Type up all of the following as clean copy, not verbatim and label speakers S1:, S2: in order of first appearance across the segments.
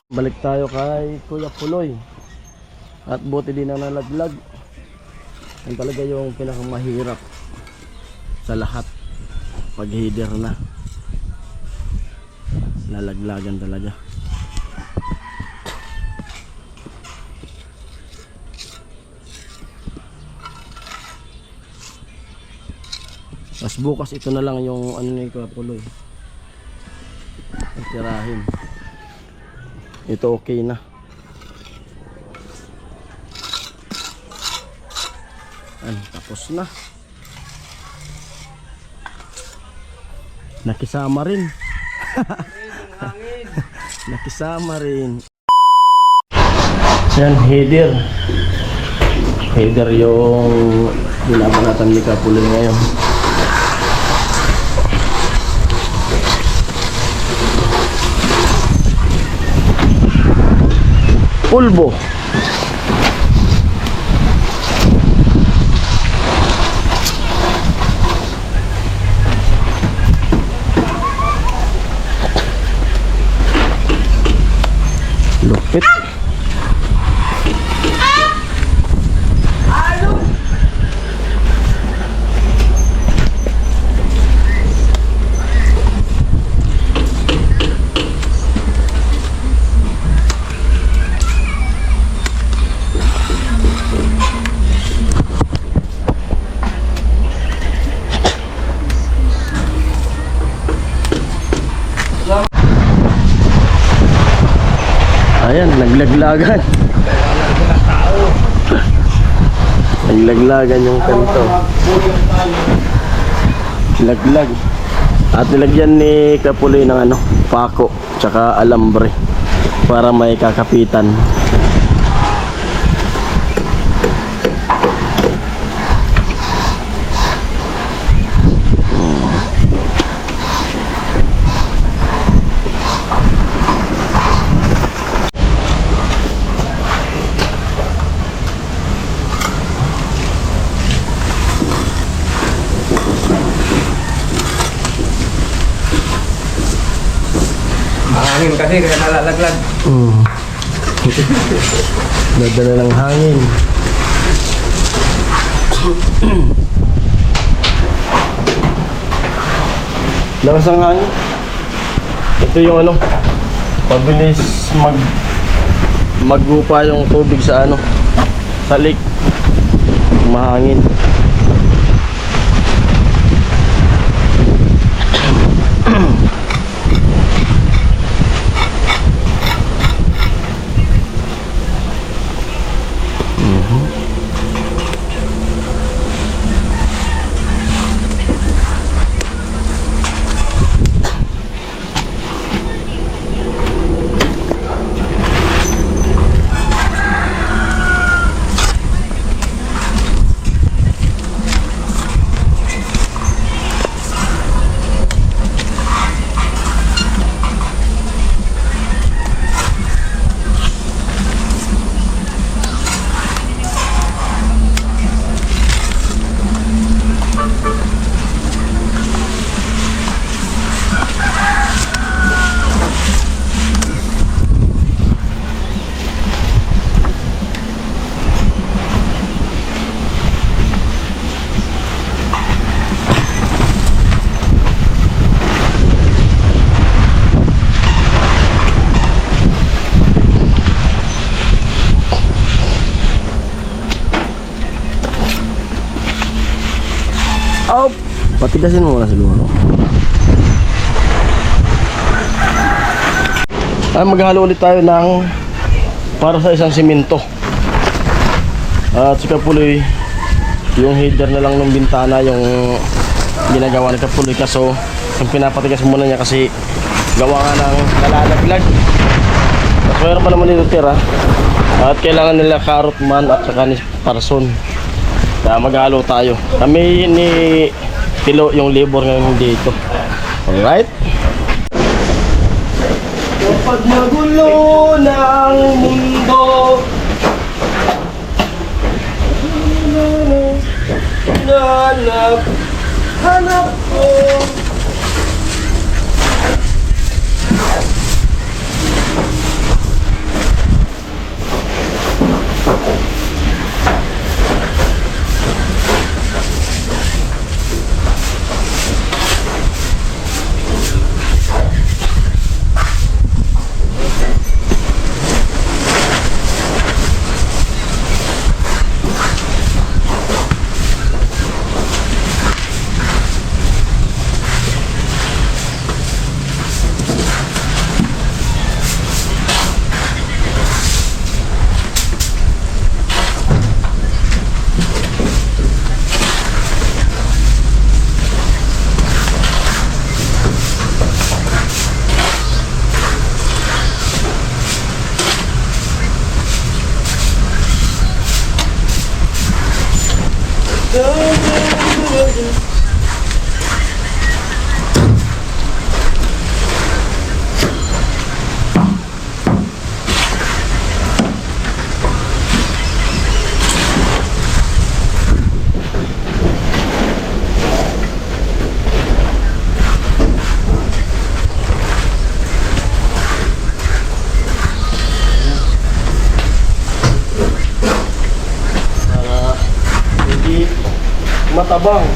S1: Balik tayo kay Kuya Puloy. At buti din na nalaglag. Yan talaga yung pinakamahirap sa lahat. Pag header na, nalaglagan talaga. Mas bukas ito na lang yung ano ni Kuya Puloy. Tirahin. Ito okay na. Tapos na. Nakisama rin. Nakisama rin. Yan, header. Header yung binabanatan ni Kuya Puloy ngayon. Pulbo. Lupit. Ayan, naglaglagan. Naglaglagan yung kanto. Laglag. At nilagyan ni Kapuloy ng ano, pako, tsaka alambre para may kakapitan.
S2: Hangin kasi kaya nalalaglag.
S1: Dadala ng hangin. Lakas ng hangin. Ito yung ano, pabilis maggupa yung tubig sa ano, sa lake. Mahangin. Oh, patigasin mo muna siguro. Ay, maghalo ulit tayo ng para sa isang simento. At si Kapuloy, yung header na lang ng bintana yung ginagawa ni Kapuloy, kaso yung pinapatigas muna niya kasi gawa nga ng nalalaglag. At mayroon pa naman dito tira. At kailangan nila karot man at saka ni parson. Kaya maghalo tayo. Kami ni Tilo yung labor ngayon dito. Alright? Kapag magulo ng mundo, hanap ko matabang.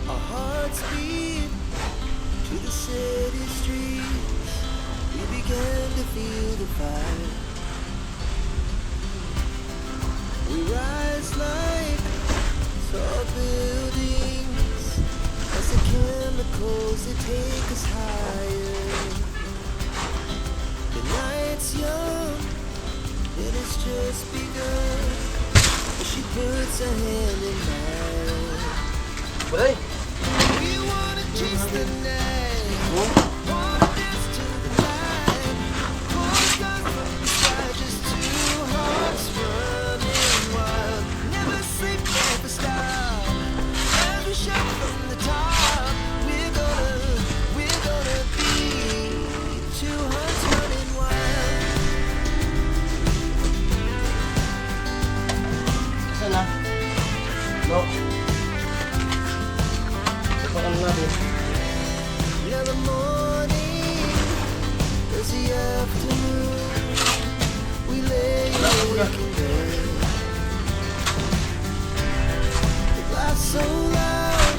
S3: Our hearts beat to the city streets. We began to feel the fire. We rise like tall buildings as the chemicals they take us higher. The night's young and it's just begun. As she puts her hand in mine.
S1: Bahay.
S3: We wanna chase the night. Wanna dance to the light. Pull stars from the sky, just two hearts running wild. Never sleep, never stop. As we shout from the top, we're gonna be two hearts running wild.
S1: Saan na? No. Paano natin?
S3: Now the morning is the afternoon. We lay awake in bed. The glass so loud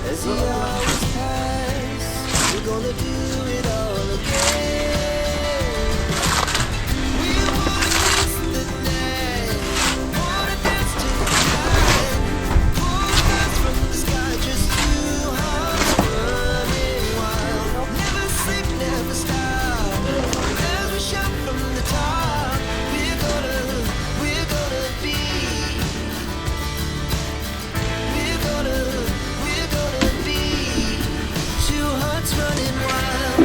S3: as the hours pass. We're gonna do it all again. We wanna kiss the night. Wanna dance to the light. Pull stars from the sky, just two hearts running wild. Never sleep, never stop. As we shout from the top, we're gonna be. We're gonna be two hearts running wild.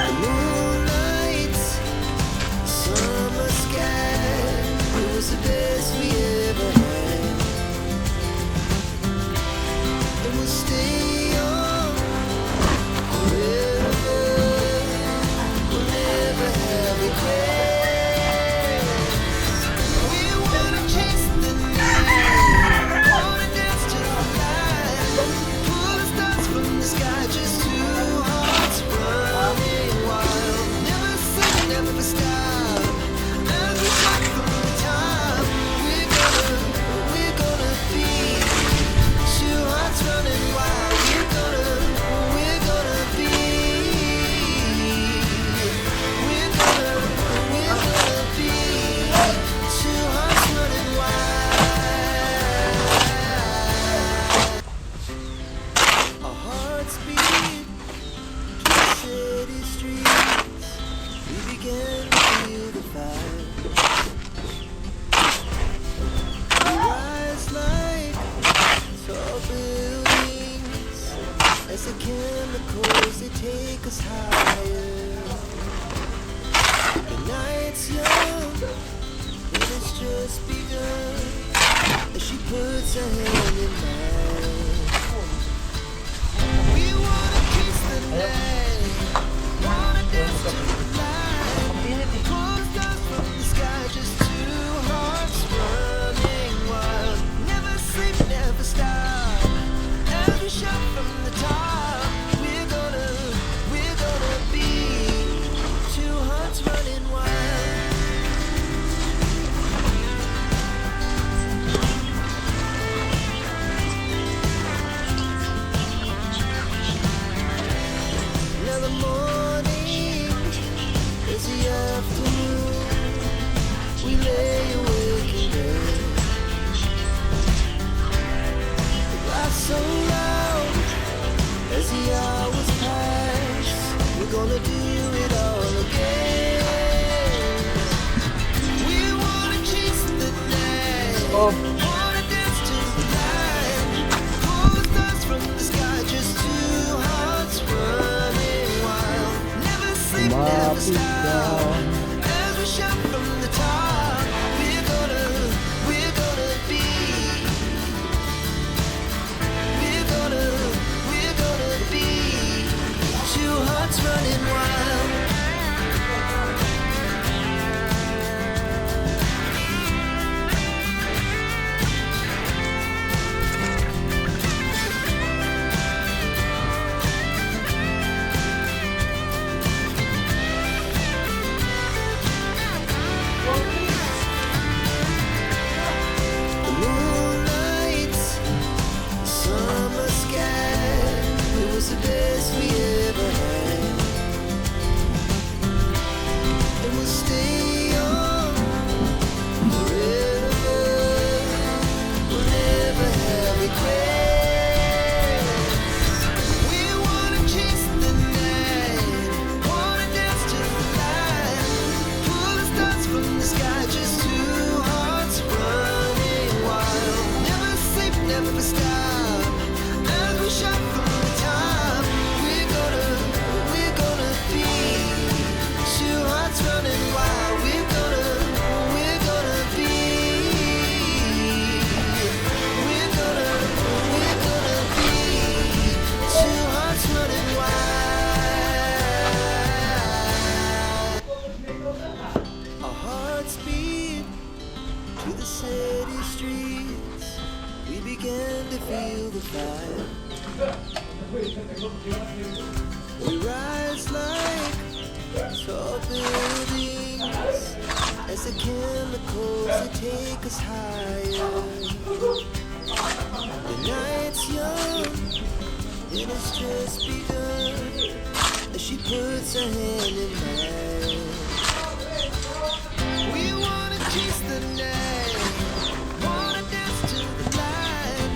S3: The moonlight, summer sky, it was the best we ever had. And we'll stay on forever. We'll never have regrets. We wanna chase the night, wanna dance to the light. Pull the stars from the sky, just two hearts running wild. Never sleep, never stop. As we shout from the top, we're gonna be two hearts running wild. We're gonna be. We're gonna be two hearts running wild. Our hearts beat to the city streets. We began to feel the fire. We rise like tall buildings as the chemicals they take us higher. The night's young and it's just begun as she puts her hand in mine. We wanna kiss the night, wanna dance to the light. Pull stars from the sky, just two hearts running wild. Never sleep, never stop. As we shout from the top, we're gonna be two hearts running wild. Now the morning is the afternoon. We lay awake in bed. The glass so loud as the hours pass. We're gonna do it all again. We wanna chase the night. Wanna dance to the light. Pull the stars from the sky, just two hearts running wild. Never sleep, never stop. As we shout from the top, we're gonna be. We're gonna be city streets, we began to feel the fire. We rise like tall buildings as the chemicals that take us higher. The night's young, it has just begun as she puts her hand in mine. We wanna chase the night, wanna dance to the light,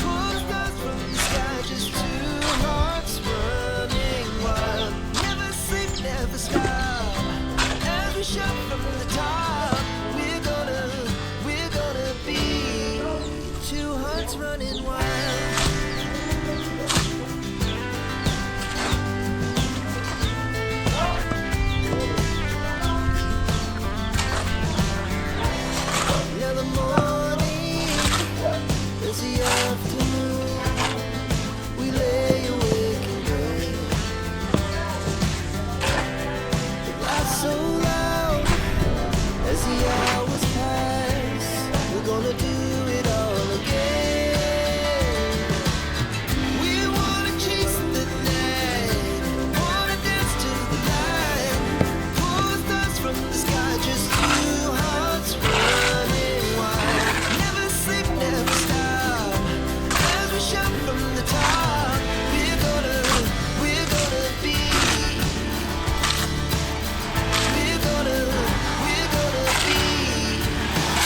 S3: pull the stars from the sky, just two hearts running wild. Never sleep, never stop, as we shout from the top. We're gonna be two hearts running wild. Now the morning is the afternoon. We lay awake and pray. The laughs so loud as the hours pass. We're gonna do it all again. We wanna chase the night, wanna dance to the light, pull the stars from the sky, just two hearts running wild. Never sleep, never stop, as we shout from the top. We're gonna be, we're gonna be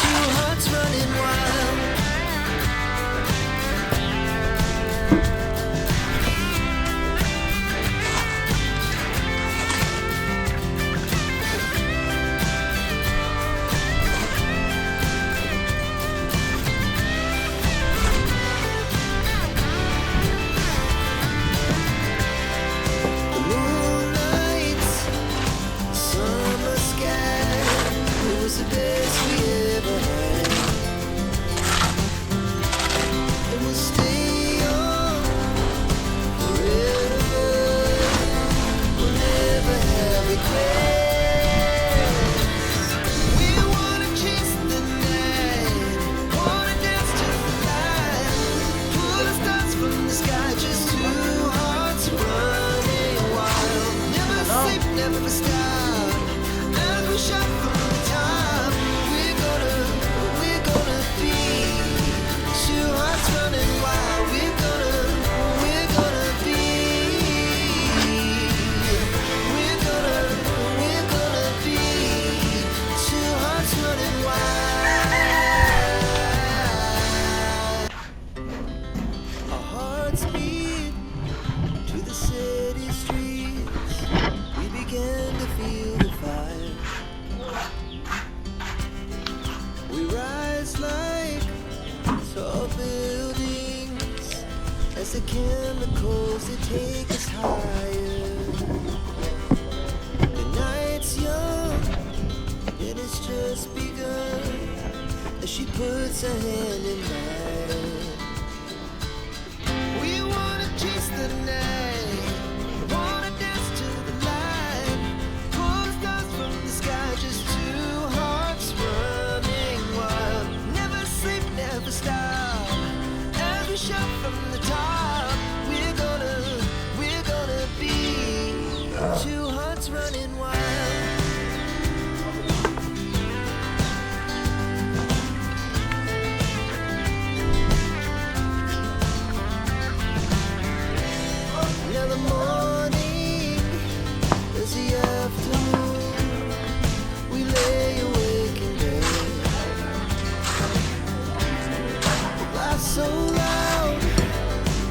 S3: two hearts running wild. The moonlights, summer sky, it was the best we ever had. And we'll stay on forever. We'll never have regrets. We wanna chase the night, wanna dance to the light, pull the stars from the sky, just two hearts running wild. Never sleep, never stop, as we shout from the top. We're gonna be two hearts running wild. We're gonna be, we're gonna be two hearts running wild. Our hearts beat to the city streets. We began to feel the fire. We rise like tall buildings as the chemicals that take us higher. The night's young, it has just begun as she puts her hand in mine. We wanna chase the night, wanna dance to the light, pull the stars from the sky, just two hearts running wild. Never sleep, never stop, as we shout from the top. We're gonna be two hearts running wild. Now the morning is the afternoon. We lay awake and pray. The laughs so loud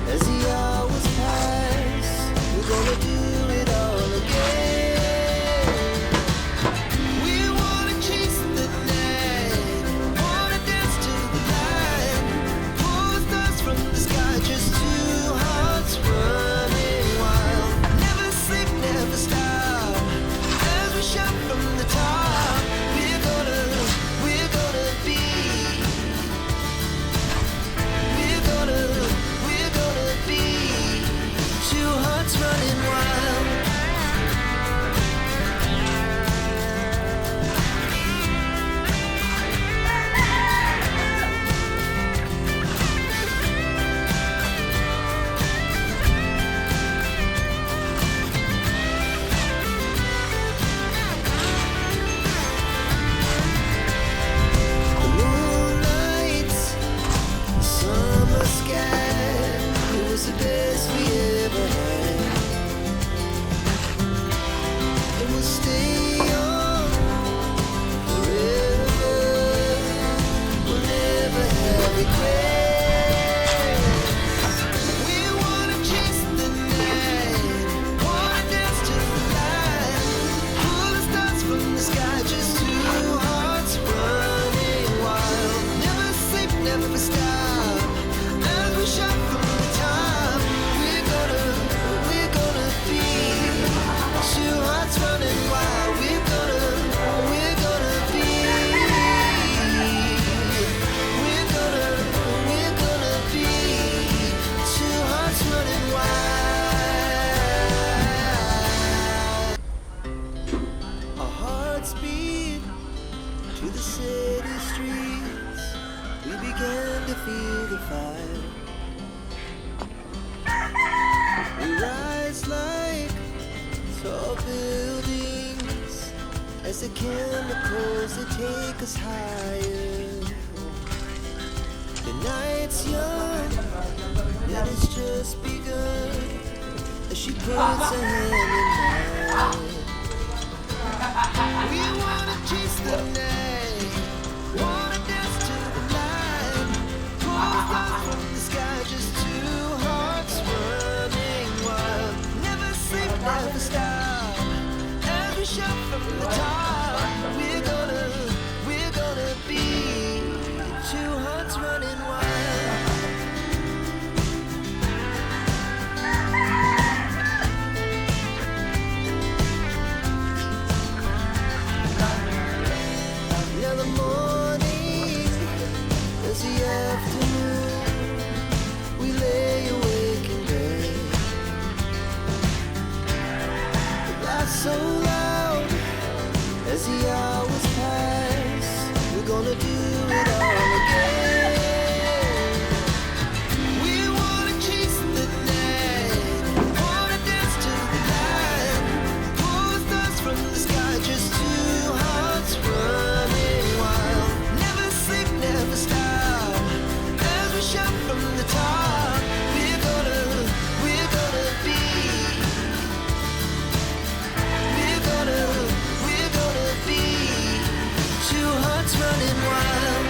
S3: as the hours pass. We're gonna do it all again. We wanna chase the night, wanna dance to the light, pull the stars from the sky, just two hearts running wild. Never sleep, never stop, as we shout from the top. We're gonna be, we're began to feel the fire. We rise like tall buildings as the chemicals they take us higher. The night's young and it's just begun as she puts her hand in mine. We wanna chase the night, wanna dance to the light. Pulls down from the sky, just two hearts running wild. Never sleep, never stop. As we shout from the top, we're gonna be two hearts running wild. Now the morning is the afternoon. We lay awake in bed. The laughs so loud as the hours pass. We're gonna do it all again. We wanna chase the night, wanna dance to the light. Pull stars from the sky, just two hearts running wild. Never sleep, never stop. As we shout from the top, we're gonna be. We're gonna be two hearts running wild.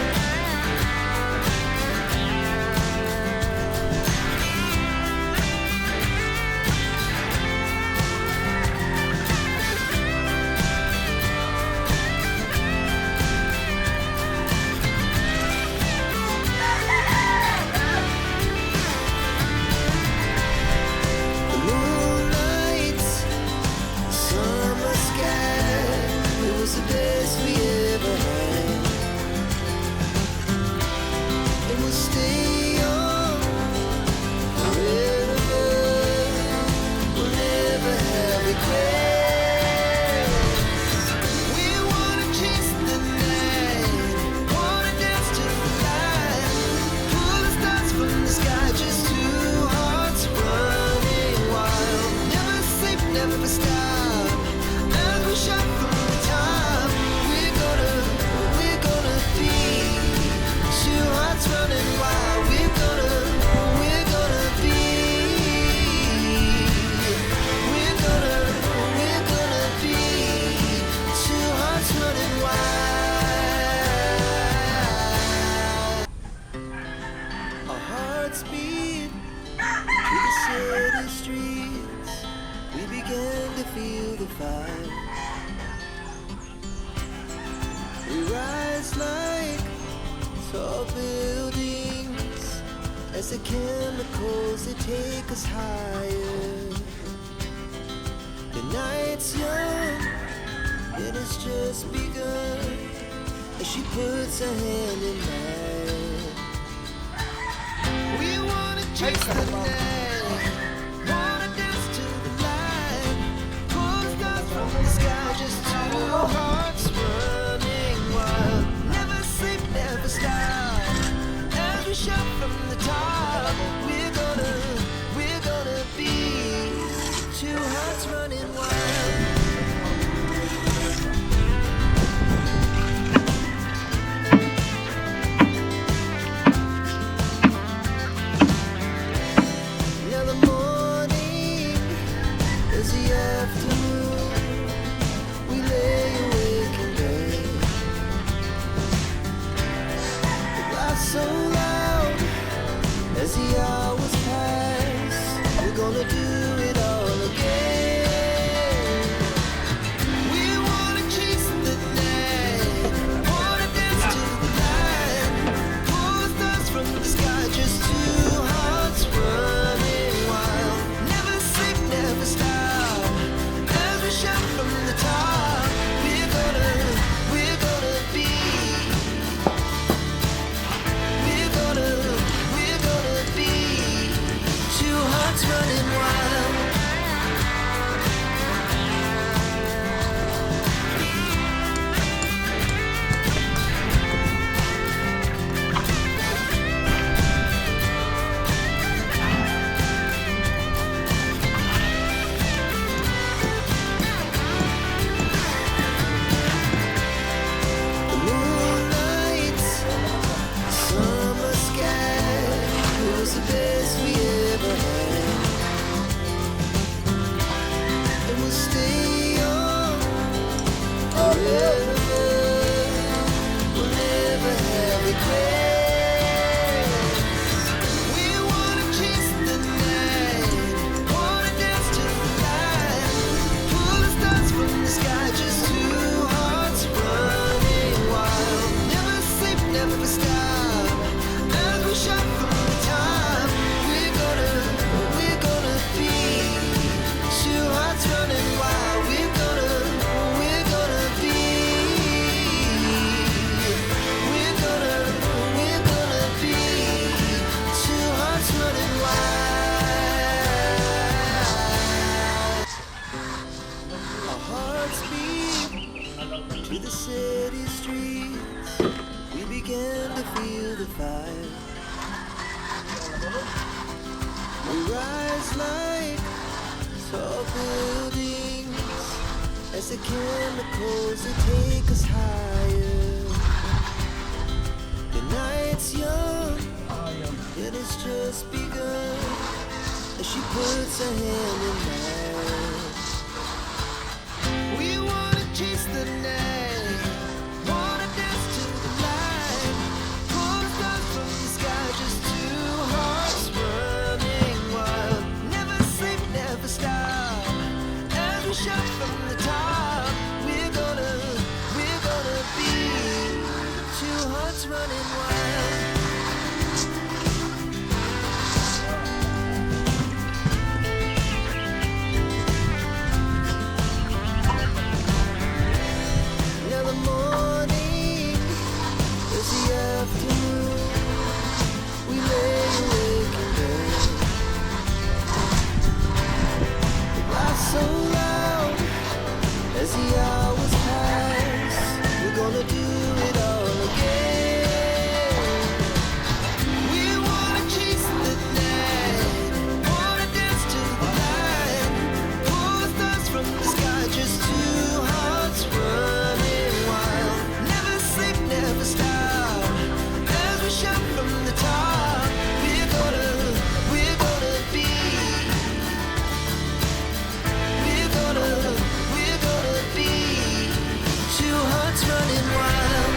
S3: The moonlight, summer sky, it was the best we ever had. And we'll stay young forever. We'll never have regrets. We wanna chase the night, wanna dance to the light. Pull the stars from the sky, just two hearts running wild. Never sleep, never stop. As we shout from the top, we're gonna be two hearts running wild. We're gonna be. We're gonna be two hearts running wild. Our hearts beat through the city streets. We began to feel the fire. We rise like tall buildings as the chemicals they take us higher. The night's young and it's just begun as she puts her hand in mine. We wanna chase the night, wanna dance to the light. Pull stars from the sky, just two hearts running wild. Never sleep, never stop. As we shout from the top, we're gonna be two hearts running wild. Now the morning is the afternoon. We lay awake in bed. The laughs so loud as the hours pass. We're gonna do it all again. We wanna chase the night, wanna dance to the light. Pull stars from the sky, just two hearts running wild. Never sleep, never stop. As we shout from the top, we're gonna be. We're gonna be two hearts running wild. the fire. We rise like tall buildings as the chemicals they take us higher. The night's young, it has just begun as she puts her hand in mine. We wanna chase the night, wanna dance to the light, pull the stars from the sky, just two hearts running wild. Never sleep, never stop, as we shout from the top. We're gonna be two hearts running wild. Now the morning is the afternoon. We lay awake in bed. The laughs so loud as the hours pass. We're gonna do it all again. We wanna chase the night, wanna dance to the light, pull the stars from the sky, just two hearts running wild. Never sleep, never stop, as we shout from the top. We're gonna be, we're gonna be two hearts running wild.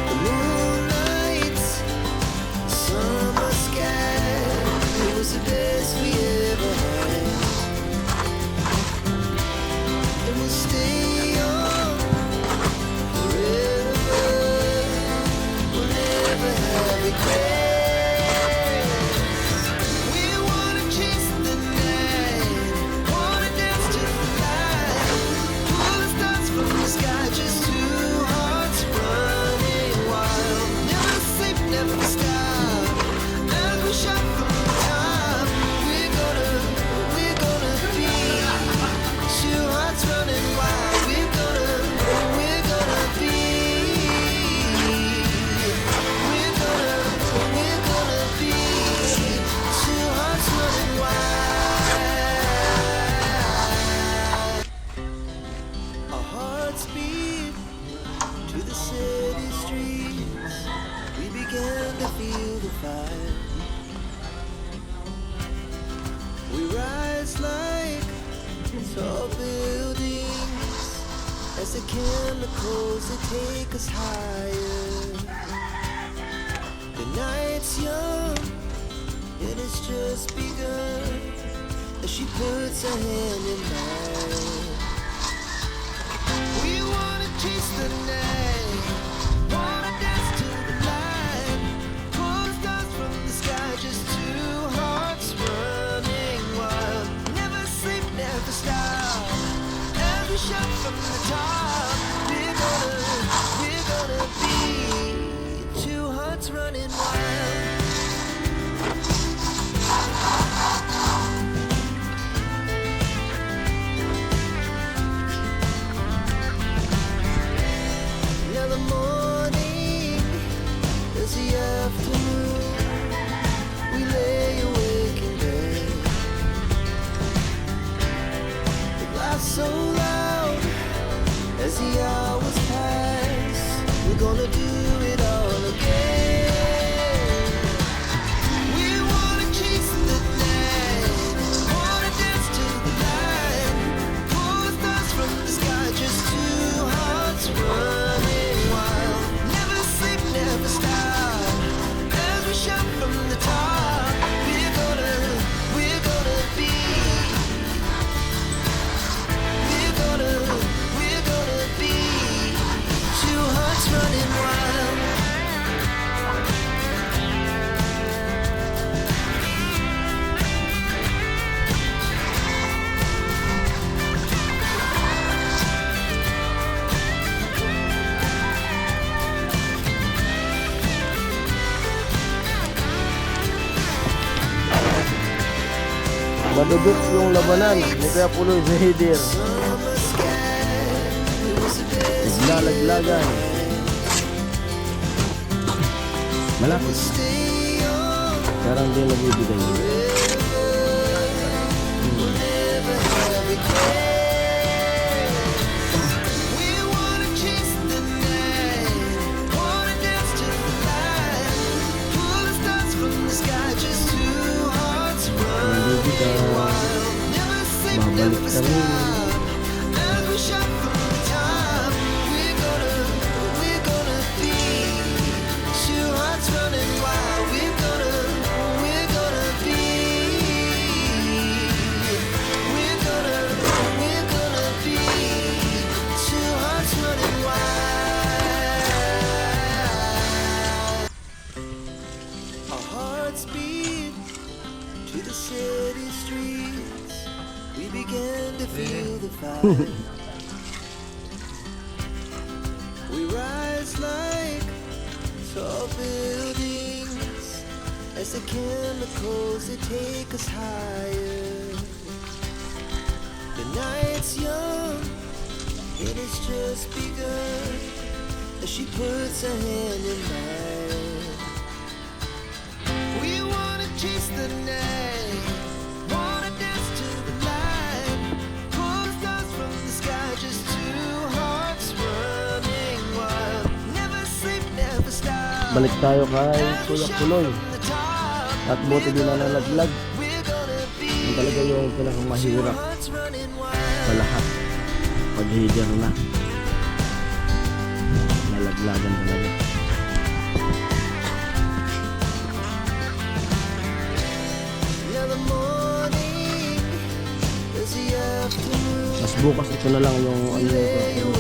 S3: The moonlight, summer sky, it was the best we ever had. And we'll stay on forever. We'll never have regrets. We wanna chase the night, wanna dance to the light, pull the stars from the sky, just two hearts running wild. Never sleep, never stop, as we shout from the top. We're gonna be two hearts running wild. We're gonna be, we're gonna be two hearts running wild. Our hearts beat to the city streets. We began to feel the fire. We rise like tall buildings as the chemicals they take us higher. The night's young, it has just begun as she puts her hand in mine. We wanna chase the night, wanna dance to the light, pull the stars from the sky, just two hearts running wild. Never sleep, never stop, as we shout from the top. We're gonna be two hearts running wild. Now the morning is the afternoon. We lay awake in bed. The laughs so loud as the hours pass. We're gonna do it all again. We wanna chase the night, wanna dance to the light, pull the stars from the sky, just two hearts running wild. Never sleep, never stop, as we shout from the top. We're gonna be, we're gonna be two hearts running wild.
S1: Madudok yung labanan ni Kuya Puloy sa header. Naglalaglagan. Malapit. Parang di nagbibigay. Babalik ka rin.
S3: Our hearts beat to the city streets. We began to feel the fire. We rise like tall buildings as the chemicals they take us higher. The night's young, it has just begun as she puts her hand in mine. We wanna chase the night, wanna dance to the light, pull the stars from the sky, just two hearts running wild. Never sleep, never stop.
S1: Balik tayo kay Kuya Puloy. At buti din na nalaglag. Yung talaga yung pinakamahirap sa lahat. Pag header na. Nalaglagan talaga. Mas bukas ito na lang yung ano yung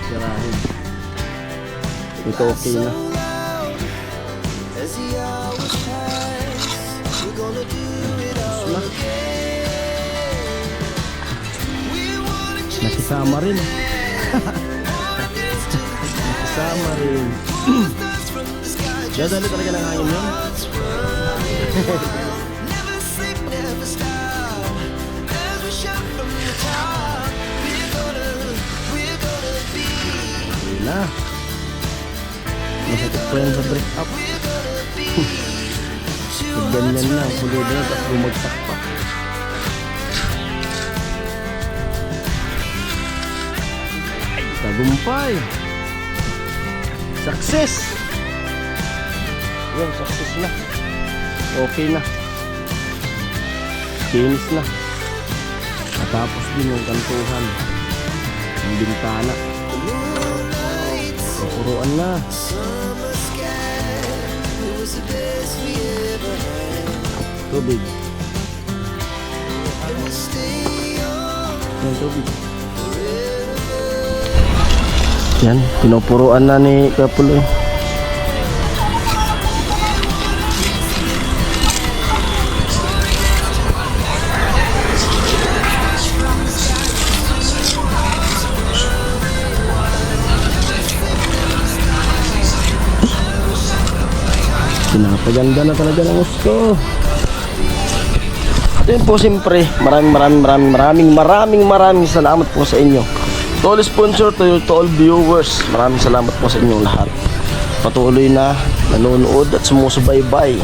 S1: sirahin. Ito okay na. Nakisama rin. Nakisama rin. Dadali talaga ng hangin yun. Na. Masakit pa yan sa break up. Ganyan na, pulo na, tapos bumagsak pa. Ay, tagumpay. Success. Yan, success na. Okay na. Finish na. Natapos din yung kantuhan. Yung bintana. Puruan na. Tubig. Yan, tubig. Yan, pinupuruan na ni Kuya Puloy. Pinapaganda na talaga ng gusto. At yun po, siyempre, maraming salamat po sa inyo. To all sponsor, to all viewers, maraming salamat po sa inyong lahat. Patuloy na nanonood at sumusubaybay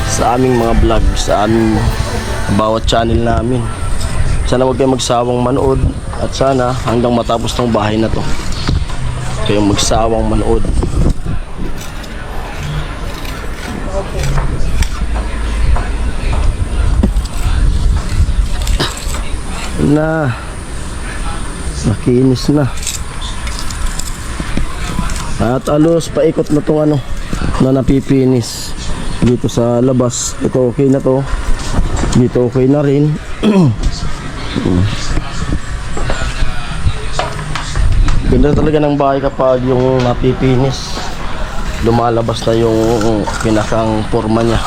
S1: sa aming mga vlog, sa aming bawat channel namin. Sana huwag kayong magsawang manood at sana hanggang matapos ng bahay na to kayong magsawang manood. Na makinis na at alos paikot na tong ano na napipinis dito sa labas. Ito okay na to, dito okay na rin. Ganda talaga ng bahay kapag yung napipinis, lumalabas na yung pinakang forma niya.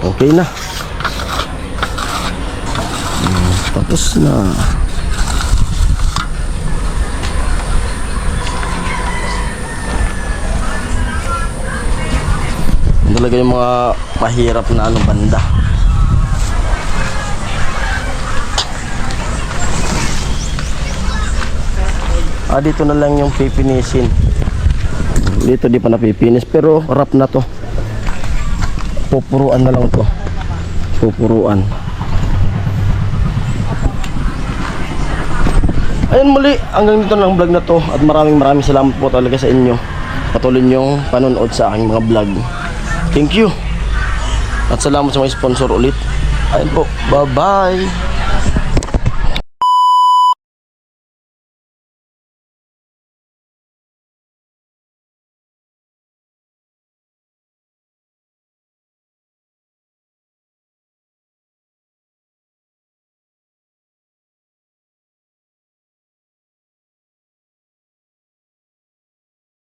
S1: Okay na. Tapos na. talaga yung mga mahirap na banda. Dito na lang yung pipinisin. Dito di pa napipinis pero wrap na to. Pupuruan na lang to. Pupuruan. Ayun, muli, hanggang dito na ang vlog na to. At maraming salamat po talaga sa inyo. Patuloy niyong panonood sa aking mga vlog. Thank you. At salamat sa mga sponsor ulit. Ayun po, bye bye.